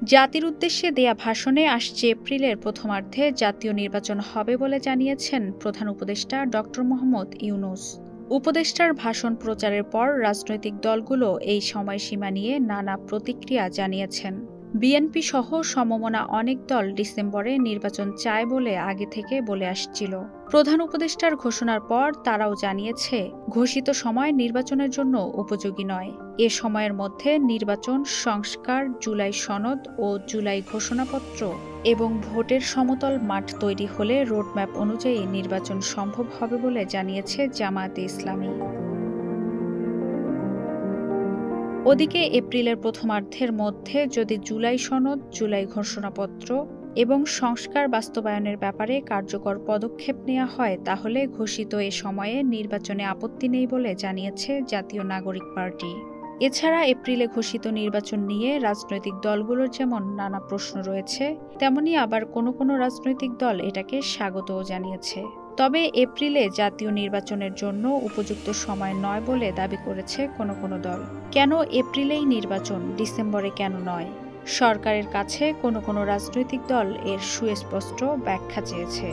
জাতির উদ্দেশ্যে দেয়া ভাষণে আসছে এপ্রিলের প্রথমার্ধে জাতীয় নির্বাচন হবে বলে জানিয়েছেন প্রধান উপদেষ্টা ড. মোহাম্মদ ইউনূস। উপদেষ্টার ভাষণ প্রচারের পর রাজনৈতিক দলগুলো এই সময়সীমা নিয়ে নানা প্রতিক্রিয়া জানিয়েছেন। বিএনপি সহ সমমনা অনেক দল ডিসেম্বরে নির্বাচন চায় বলে আগে থেকে বলে আসছিল। প্রধান উপদেষ্টার ঘোষণার পর তারাও জানিয়েছে ঘোষিত সময় নির্বাচনের জন্য উপযোগী নয়। এ সময়ের মধ্যে নির্বাচন সংস্কার, জুলাই সনদ ও জুলাই ঘোষণাপত্র এবং ভোটের সমতল মাঠ তৈরি হলে রোডম্যাপ অনুযায়ী নির্বাচন সম্ভব হবে বলে জানিয়েছে জামায়াতে ইসলামী। ওদিকে এপ্রিলের প্রথমার্ধের মধ্যে যদি জুলাই সনদ, জুলাই ঘোষণাপত্র এবং সংস্কার বাস্তবায়নের ব্যাপারে কার্যকর পদক্ষেপ নেওয়া হয় তাহলে ঘোষিত এ সময়ে নির্বাচনে আপত্তি নেই বলে জানিয়েছে জাতীয় নাগরিক পার্টি। এছাড়া এপ্রিলে ঘোষিত নির্বাচন নিয়ে রাজনৈতিক দলগুলোর যেমন নানা প্রশ্ন রয়েছে, তেমনি আবার কোনো রাজনৈতিক দল এটাকে স্বাগতও জানিয়েছে। তবে এপ্রিলে জাতীয় নির্বাচনের জন্য উপযুক্ত সময় নয় বলে দাবি করেছে কোনো দল। কেন এপ্রিলেই নির্বাচন, ডিসেম্বরে কেন নয়? সরকারের কাছে কোনো রাজনৈতিক দল এর সুস্পষ্ট ব্যাখ্যা চেয়েছে।